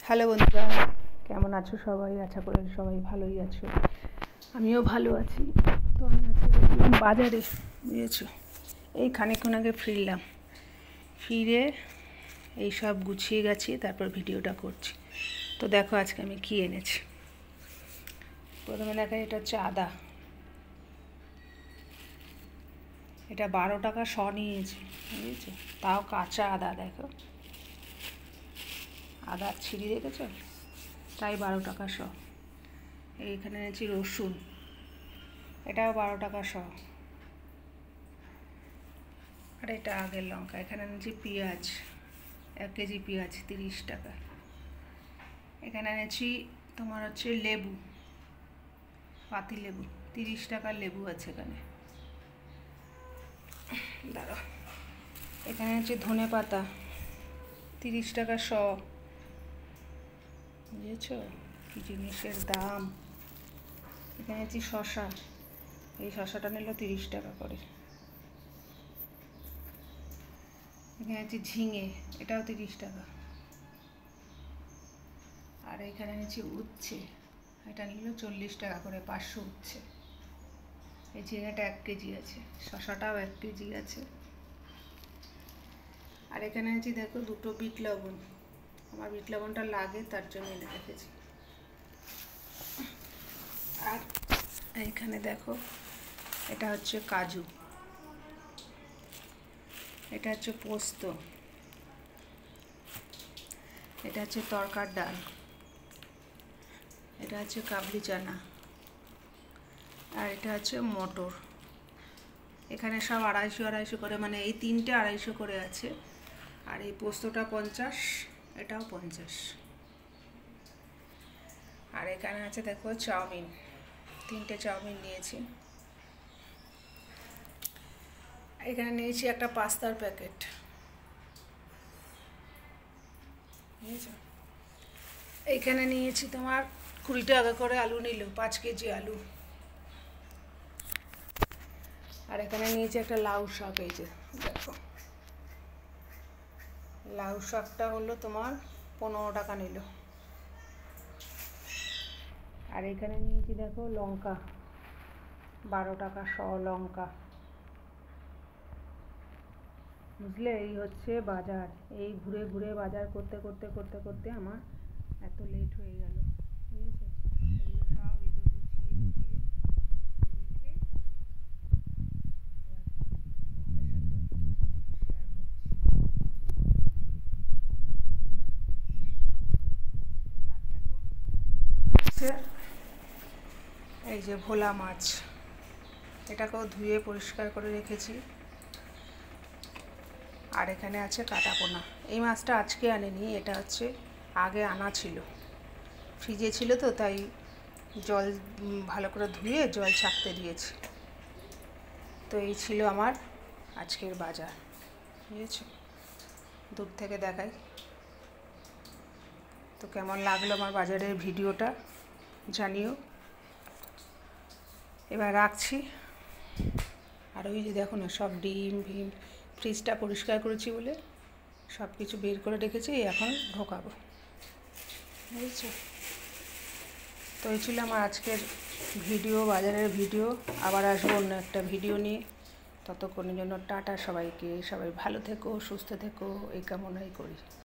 Hello বন্ধুরা, কেমন আছো সবাই? আশা করি সবাই ভালোই আছো, আমিও ভালো আছি। তো আমি আজকে দেখলাম বাজারে, বুঝেছো, এই খানিকক্ষণ আগে ফিরে এই সব গুছিয়ে গেছি, তারপর ভিডিওটা করছি। তো দেখো আজকে আমি কী এনেছি। প্রথমে দেখা, এটা হচ্ছে আদা। এটা 12 টাকা শ নিয়েছি, বুঝেছো, তাও কাঁচা আদা। দেখো আদার ছিঁড়ি দেখেছো, তাই 12 টাকা শ। এইখানে এনেছি রসুন, এটাও 12 টাকা শ। আর এটা আগের লঙ্কা। এখানে এনেছি পেঁয়াজ, 1 কেজি পেঁয়াজ 30 টাকা। এখানে এনেছি তোমার হচ্ছে লেবু, পাতি লেবু, 30 টাকার লেবু আছে এখানে। দাঁড়াও, এখানে হচ্ছে ধনে পাতা, 30 টাকা শ। বুঝেছ কি জিনিসের দাম। এখানে হচ্ছে শশা, এই শশাটা নিল 30 টাকা করে। এখানে হচ্ছে ঝিঙে, এটাও 30 টাকা। আর এখানে নিচে উচ্ছে, এটা নিল 40 টাকা করে, 500 উচ্ছে। এই ঝিঙেটা 1 কেজি আছে, শশাটাও 1 কেজি আছে। আর এখানে আছে দেখো 2টো বিট লবণ, আমার বিট লবণটা লাগে তার জন্য এনে রেখেছি। আর এইখানে দেখো, এটা হচ্ছে কাজু, এটা হচ্ছে পোস্ত, এটা হচ্ছে তরকার ডাল, এটা হচ্ছে কাবলি চানা, আর এটা হচ্ছে মটর। এখানে সব 250 করে, মানে এই 3টে 250 করে আছে। আর এই পোস্তটা 50, এটাও 50। আর এখানে আছে দেখো চাউমিন, 3টে চাউমিন নিয়েছি। এখানে নিয়েছি একটা পাস্তার প্যাকেট, বুঝেছো। এইখানে নিয়েছি তোমার 20 টাকা করে আলু নিল, 5 কেজি আলু। আর এখানে নিয়েছি একটা লাউ শাক, এই যে দেখো, লাউ শাকটা হলো তোমার 15 টাকা নিল। আর এখানে নিয়েছি দেখো লঙ্কা, 12 টাকা শ লঙ্কা। বুঝলে, এই হচ্ছে বাজার। এই ঘুরে ঘুরে বাজার করতে করতে করতে করতে আমার এত লেট হয়ে গেল, বুঝেছো। এগুলো সব এই যে গুছিয়ে গুছিয়ে রেখে এবার তোমাদের সাথে শেয়ার করছি। আর দেখো, এই যে ভোলা মাছ, এটাকেও ধুয়ে পরিষ্কার করে রেখেছি। আর এখানে আছে কাটাপোনা। এই মাছটা আজকে আনিনি, এটা হচ্ছে আগে আনা ছিল, ফ্রিজে ছিল, তো তাই জল ভালো করে ধুয়ে জল ছাকতে দিয়েছি। তো এই ছিল আমার আজকের বাজার, বুঝেছো। দূর থেকে দেখাই। তো কেমন লাগলো আমার বাজারের ভিডিওটা জানিও। এবার রাখছি। আর ওই যে দেখো না, সব ডিম ভিম, ফ্রিজটা পরিষ্কার করেছি বলে সব কিছু বের করে রেখেছি, এখন ঢোকাবো, বুঝেছো। তো এই ছিল আমার আজকের ভিডিও, বাজারের ভিডিও। আবার আসবো অন্য একটা ভিডিও নিয়ে। ততক্ষণের জন্য টাটা সবাইকে। সবাই ভালো থেকো, সুস্থ থেকো, এই কামনাই করি।